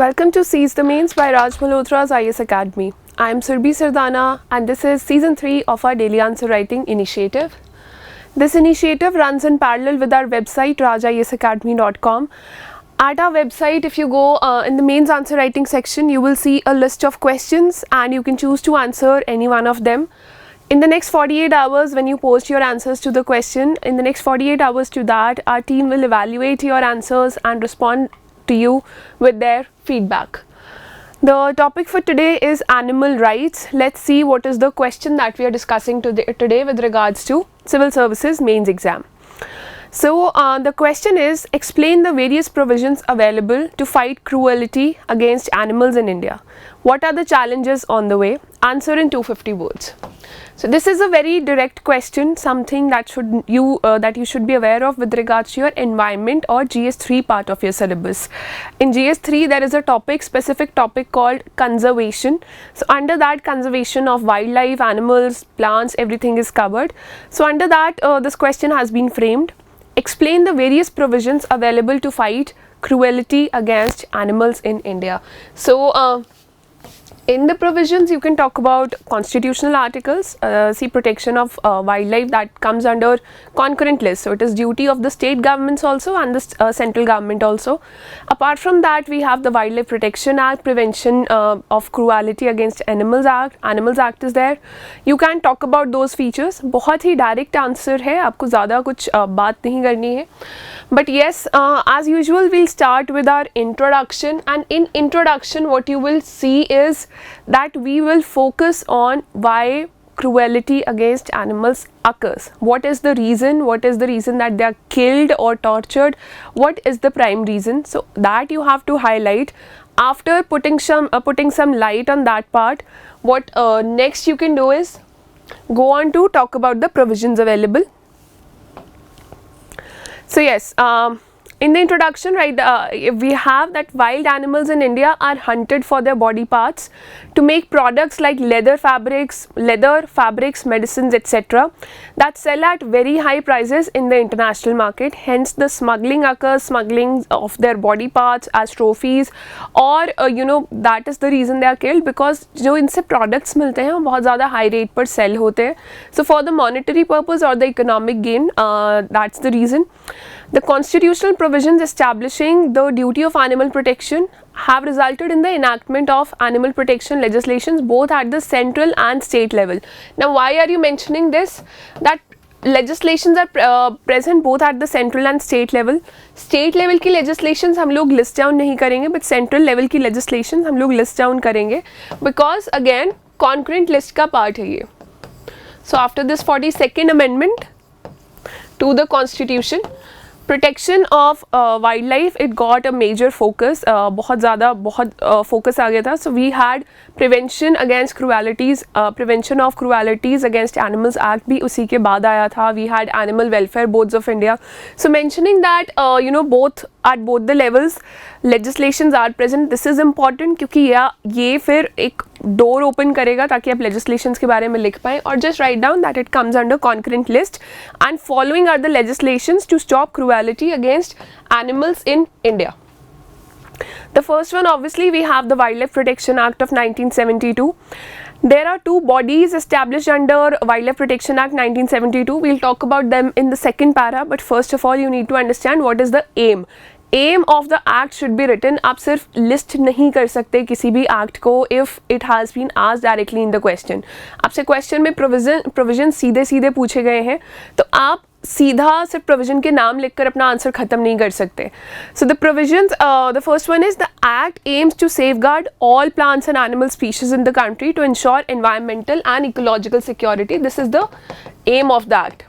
Welcome to Seize the Mains by Malhotra's IS Academy. I am Surbhi Sardana and this is Season 3 of our Daily Answer Writing Initiative. This initiative runs in parallel with our website rajisacademy.com. At our website, if you go in the mains answer writing section, you will see a list of questions and you can choose to answer any one of them. In the next 48 hours, when you post your answers to the question, in the next 48 hours to that, our team will evaluate your answers and respond to you with their feedback. The topic for today is animal rights. Let's see what is the question that we are discussing today with regards to civil services mains exam. So the question is, explain the various provisions available to fight cruelty against animals in India. What are the challenges on the way? Answer in 250 words. So this is a very direct question, something that you should be aware of with regards to your environment or GS3 part of your syllabus. In GS3 there is a specific topic called conservation. So under that, conservation of wildlife, animals, plants, everything is covered. So under that this question has been framed. Explain the various provisions available to fight cruelty against animals in India. So in the provisions, you can talk about constitutional articles, see protection of wildlife, that comes under concurrent list. So it is duty of the state governments also and the central government also. Apart from that, we have the Wildlife Protection Act, Prevention of Cruelty Against Animals Act is there. You can talk about those features. बहुत ही direct answer है, आपको ज़्यादा कुछ बात नहीं करनी है. But yes, as usual, we'll start with our introduction, and in introduction what you will see is that we will focus on why cruelty against animals occurs. What is the reason? What is the reason that they are killed or tortured? What is the prime reason? So that you have to highlight. After putting some light on that part, what next you can do is go on to talk about the provisions available. So yes, in the introduction, right, we have that wild animals in India are hunted for their body parts to make products like leather fabrics, medicines, etc. that sell at very high prices in the international market. Hence the smuggling occurs, smuggling of their body parts as trophies, or that is the reason they are killed, because जो इनसे products मिलते हैं वो बहुत ज़्यादा high rate पर sell होते हैं. So for the monetary purpose or the economic gain, that's the reason. The constitutional provisions establishing the duty of animal protection have resulted in the enactment of animal protection legislations both at the central and state level. Now why are you mentioning this? That legislations are present both at the central and state level. State level की legislations हम लोग list down नहीं करेंगे, but central level की legislations हम लोग list down करेंगे, because again concurrent list का part है ये. So after this 42nd amendment to the constitution, protection of wildlife, it got a major focus, बहुत focus आ गया था. So we had prevention against cruelties, prevention of cruelties against animals act भी उसी के बाद आया था. We had animal welfare boards of India. So mentioning that both at both the levels legislations are present. This is important क्योंकि ये फिर एक door open करेगा ताकि आप legislations के बारे में लिख पाएं. Or just write down that it comes under concurrent list, and following are the legislations to stop cruelty against animals in India. The first one, obviously, we have the Wildlife Protection Act of 1972. There are two bodies established under Wildlife Protection Act 1972. We'll talk about them in the second para, but first of all you need to understand what is the aim. Aim of the act should be written. आप सिर्फ list नहीं कर सकते किसी भी act को if it has been asked directly in the question. आपसे question में provision सीधे पूछे गए हैं, तो आप सीधा सिर्फ provision के नाम लिखकर अपना आंसर ख़त्म नहीं कर सकते. So the provisions, the first one is the act aims to safeguard all plants and animal species in the country to ensure environmental and ecological security. This is the aim of the act.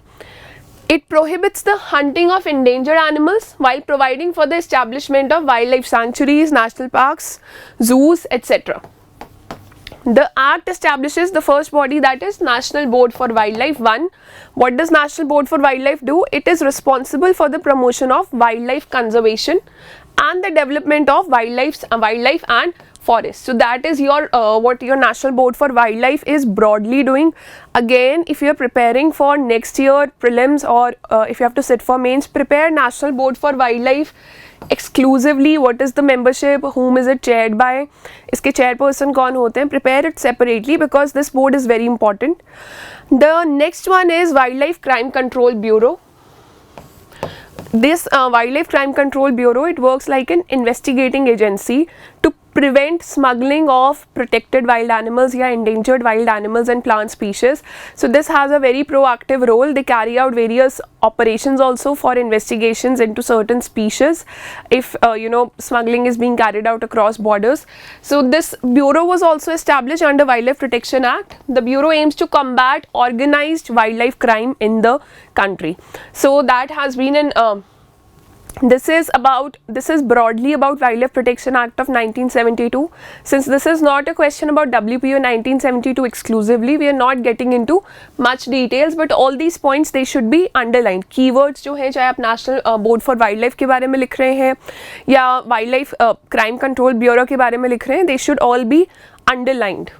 It prohibits the hunting of endangered animals while providing for the establishment of wildlife sanctuaries, national parks, zoos, etc. The act establishes the first body, that is National Board for Wildlife. What does National Board for Wildlife do? It is responsible for the promotion of wildlife conservation and the development of wildlife and forests. So that is your what your National Board for Wildlife is broadly doing. Again, if you are preparing for next year prelims or if you have to sit for mains, prepare National Board for Wildlife exclusively, what is the membership, whom is it chaired by, इसके chairperson कौन होते हैं, prepare it separately because this board is very important. The next one is Wildlife Crime Control Bureau. This Wildlife Crime Control Bureau, it works like an investigating agency to prevent smuggling of protected wild animals या endangered wild animals and plant species. So this has a very proactive role. They carry out various operations also for investigations into certain species if smuggling is being carried out across borders. So this bureau was also established under Wildlife Protection Act. The bureau aims to combat organized wildlife crime in the country. So that has been an this is broadly about Wildlife Protection Act of 1972. Since this is not a question about WPO 1972 exclusively, we are not getting into much details, but all these points they should be underlined. Keywords जो है, चाहे आप National Board for Wildlife के बारे में लिख रहे हैं या Wildlife Crime Control Bureau के बारे में लिख रहे हैं, they should all be underlined.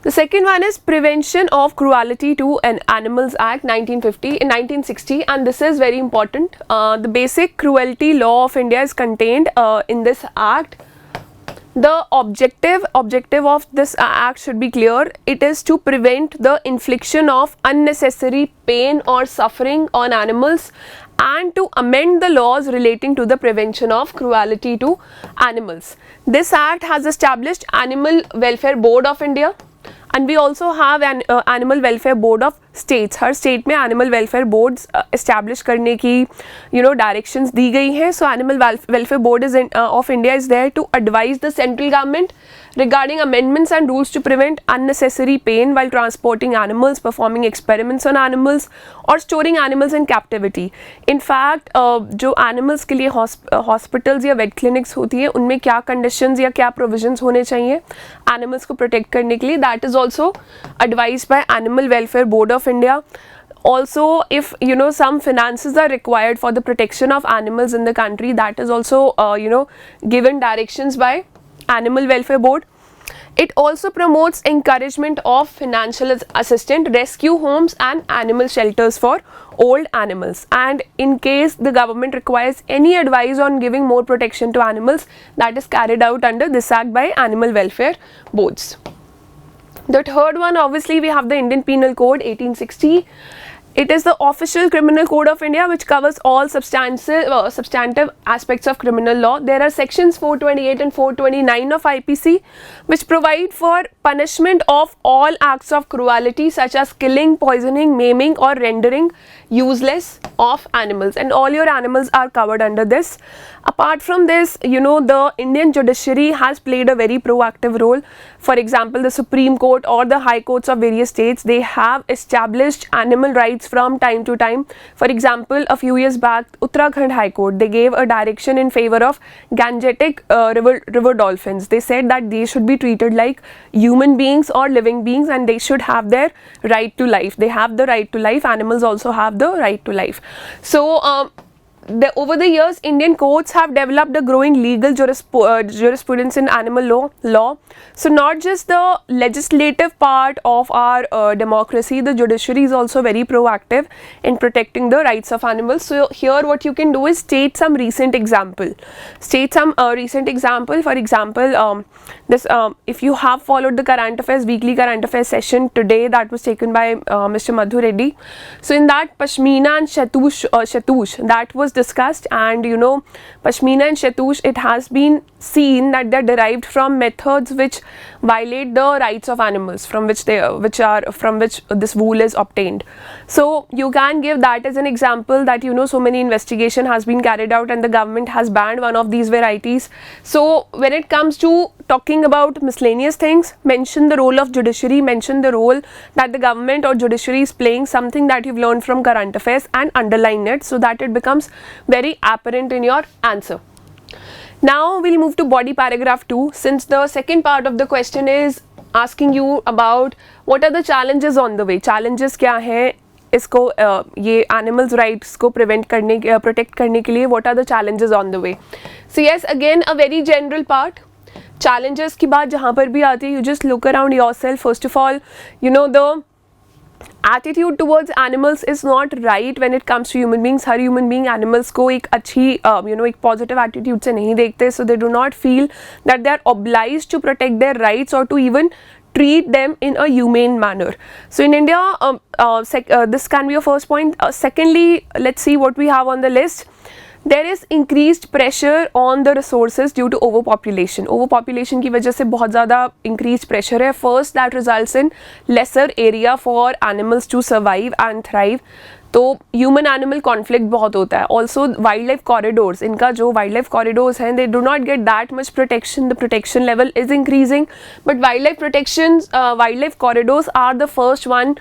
The second one is Prevention of Cruelty to Animals Act 1960, and this is very important. The basic cruelty law of India is contained in this act. The objective of this act should be clear. It is to prevent the infliction of unnecessary pain or suffering on animals and to amend the laws relating to the prevention of cruelty to animals. This act has established Animal Welfare Board of India. And we also have an Animal Welfare Board of States. Her state में Animal Welfare Boards establish करने की directions दी गई हैं. So Animal Welfare Board of India is there to advise the central government regarding amendments and rules to prevent unnecessary pain while transporting animals, performing experiments on animals or storing animals in captivity. In fact, जो animals के लिए hospitals या vet clinics होती हैं, उनमें क्या conditions या क्या provisions होने चाहिए animals को protect करने के लिए, that is also advised by Animal Welfare Board of India. Also, if some finances are required for the protection of animals in the country, that is also given directions by Animal Welfare Board. It also promotes encouragement of financial assistance, rescue homes and animal shelters for old animals. And in case the government requires any advice on giving more protection to animals, that is carried out under this act by Animal Welfare Boards. The third one, obviously, we have the Indian Penal Code 1860. It is the official criminal code of India which covers all substantive aspects of criminal law. There are sections 428 and 429 of IPC which provide for punishment of all acts of cruelty such as killing, poisoning, maiming or rendering useless of animals, and all your animals are covered under this. Apart from this, the Indian judiciary has played a very proactive role. For example, the Supreme Court or the High Courts of various states, they have established animal rights from time to time. For example, a few years back, Uttarakhand High Court, they gave a direction in favor of Gangetic river dolphins. They said that they should be treated like human beings or living beings and they should have their right to life. They have the right to life. Animals also have the right to life. So, over the years, Indian courts have developed a growing legal jurisprudence in animal law. So not just the legislative part of our democracy, the judiciary is also very proactive in protecting the rights of animals. So here what you can do is state some recent example. For example, if you have followed the weekly current affairs session today that was taken by Mr. Madhu Reddy. So in that, Pashmina and Shatush, that was discussed, and Pashmina and Shatush, it has been seen that they are derived from methods which violate the rights of animals from which this wool is obtained. So you can give that as an example that so many investigation has been carried out and the government has banned one of these varieties. So when it comes to talking about miscellaneous things, mention the role of judiciary, mention the role that the government or judiciary is playing, something that you've learned from current affairs, and underline it so that it becomes very apparent in your answer. Now we'll move to body paragraph 2, since the second part of the question is asking you about what are the challenges on the way. Challenges क्या हैं इसको ये animals rights को protect करने के लिए, what are the challenges on the way. So yes, again a very general part. Challenges की बात जहाँ पर भी आती है, you just look around yourself. First of all, the attitude towards animals is not right when it comes to human beings. Her human being animals को एक अच्छी एक positive attitude से नहीं देखते, so they do not feel that they are obliged to protect their rights or to even treat them in a humane manner. So in India, this can be your first point. Secondly, let's see what we have on the list. There is increased pressure on the resources due to overpopulation. Overpopulation की वजह से बहुत ज़्यादा increased pressure है. First, that results in lesser area for animals to survive and thrive. तो human animal conflict बहुत होता है. ऑल्सो वाइल्ड लाइफ कॉरिडोर्स, इनका जो वाइल्ड लाइफ कॉरिडोर्स हैं, they do not get that much protection. The protection level is increasing, but wild life corridors are the first one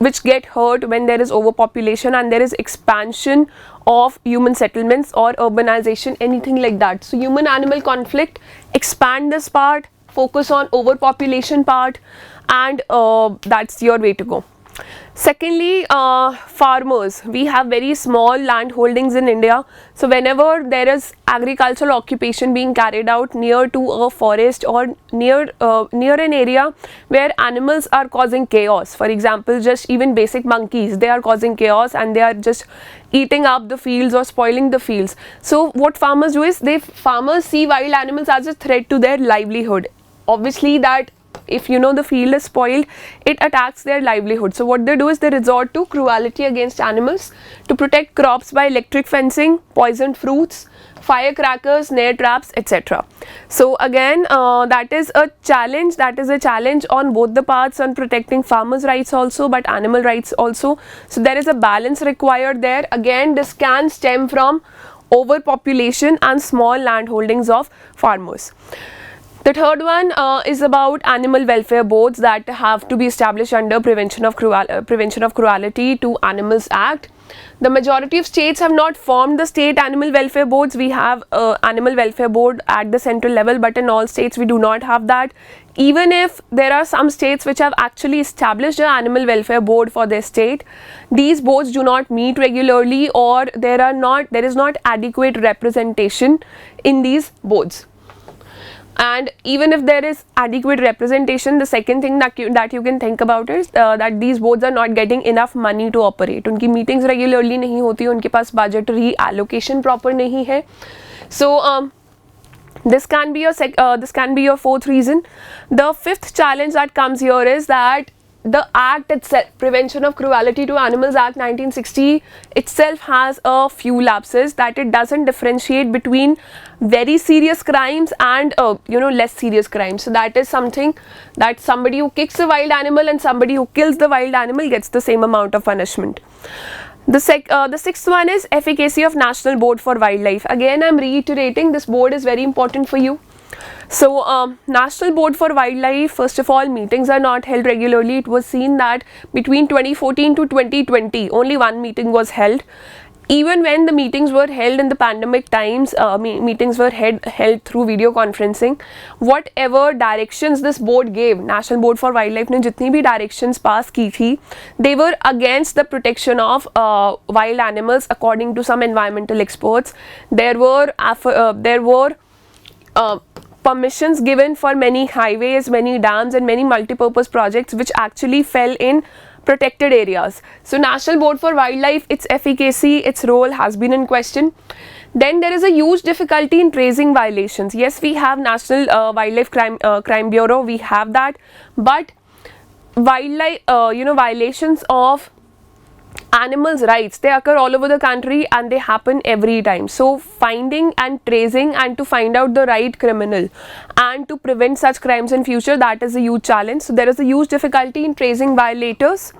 which get hurt when there is overpopulation and there is expansion of human settlements or urbanization, anything like that. So human animal conflict, expand this part, focus on overpopulation part, and that's your way to go. Secondly, farmers. We have very small land holdings in India. So whenever there is agricultural occupation being carried out near to a forest or near an area where animals are causing chaos, for example, just even basic monkeys, they are causing chaos and they are just eating up the fields or spoiling the fields. So what farmers do is, farmers see wild animals as a threat to their livelihood. Obviously that if the field is spoiled, it attacks their livelihood. So what they do is they resort to cruelty against animals to protect crops by electric fencing, poisoned fruits, firecrackers, snare traps, etc. So again, that is a challenge. That is a challenge on both the parts, on protecting farmers' rights also, but animal rights also. So there is a balance required there. Again, this can stem from overpopulation and small land holdings of farmers. The third one is about animal welfare boards that have to be established under Prevention of Cruelty to Animals Act. The majority of states have not formed the state animal welfare boards. We have animal welfare board at the central level, but in all states we do not have that. Even if there are some states which have actually established an animal welfare board for their state, these boards do not meet regularly, or there is not adequate representation in these boards. And even if there is adequate representation, the second thing that you can think about is that these boards are not getting enough money to operate. उनकी meetings regularly नहीं होती, उनके पास budgetary allocation proper नहीं है. So this can be your fourth reason. The fifth challenge that comes here is that the act itself, Prevention of Cruelty to Animals Act 1960 itself has a few lapses, that it doesn't differentiate between very serious crimes and less serious crimes. So that is something that somebody who kicks a wild animal and somebody who kills the wild animal gets the same amount of punishment. The sixth one is efficacy of National Board for Wildlife. Again, I am reiterating, this board is very important for you. So National Board for Wildlife, first of all, meetings are not held regularly. It was seen that between 2014 to 2020 only one meeting was held. Even when the meetings were held in the pandemic times, meetings were held through video conferencing. Whatever directions this board gave, National Board for Wildlife ने जितनी भी directions pass की थी, they were against the protection of wild animals according to some environmental experts. There were permissions given for many highways, many dams and many multi-purpose projects which actually fell in protected areas. So National Board for Wildlife, its efficacy, its role has been in question. Then there is a huge difficulty in tracing violations. Yes, we have National Wildlife Crime Bureau, we have that, but wildlife violations of animals' rights, they occur all over the country and they happen every time. So finding and tracing and to find out the right criminal and to prevent such crimes in future, that is a huge challenge. So there is a huge difficulty in tracing violators.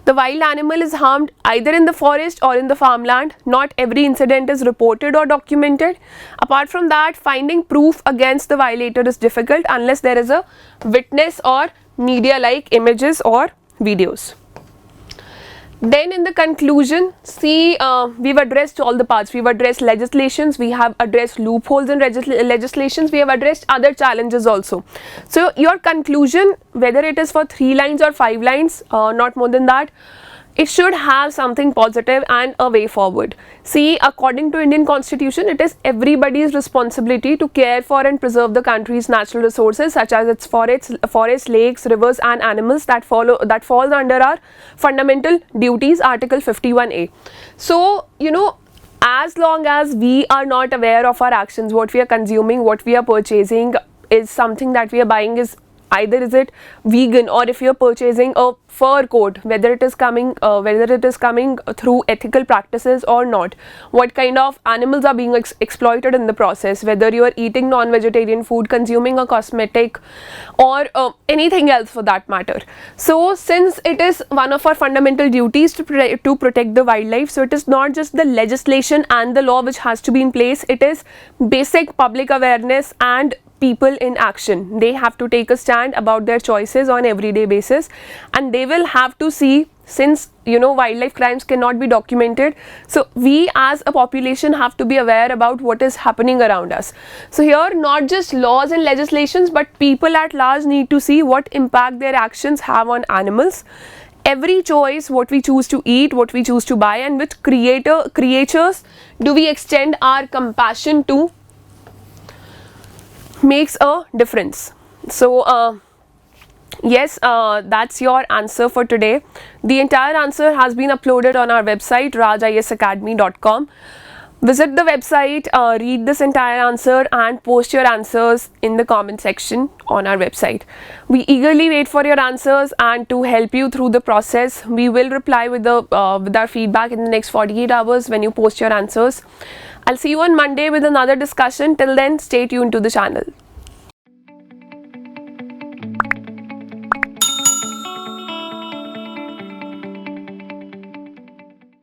The wild animal is harmed either in the forest or in the farmland. Not every incident is reported or documented. Apart from that, finding proof against the violator is difficult unless there is a witness or media-like images or videos. Then in the conclusion, see, we've addressed all the parts. We've addressed legislations, we have addressed loopholes in legislations, we have addressed other challenges also. So your conclusion, whether it is for 3 lines or 5 lines, not more than that, it should have something positive and a way forward. See, according to Indian Constitution, it is everybody's responsibility to care for and preserve the country's natural resources, such as its forests, lakes, rivers and animals that falls under our fundamental duties, Article 51A. So, you know, as long as we are not aware of our actions, what we are consuming, what we are purchasing, is something that we are buying is either is it vegan, or if you're purchasing a fur coat, whether it is coming through ethical practices or not, what kind of animals are being exploited in the process, whether you are eating non-vegetarian food, consuming a cosmetic, or anything else for that matter. So since it is one of our fundamental duties to protect the wildlife, so it is not just the legislation and the law which has to be in place, it is basic public awareness and people in action. They have to take a stand about their choices on everyday basis, and they will have to see, since you know wildlife crimes cannot be documented, so we as a population have to be aware about what is happening around us. So here not just laws and legislations, but people at large need to see what impact their actions have on animals. Every choice, what we choose to eat, what we choose to buy, and which creatures do we extend our compassion to, makes a difference. So yes, that's your answer for today. The entire answer has been uploaded on our website rajisacademy.com. Visit the website, read this entire answer and post your answers in the comment section on our website. We eagerly wait for your answers, and to help you through the process, we will reply with our feedback in the next 48 hours when you post your answers. I'll see you on Monday with another discussion. Till then, stay tuned to the channel.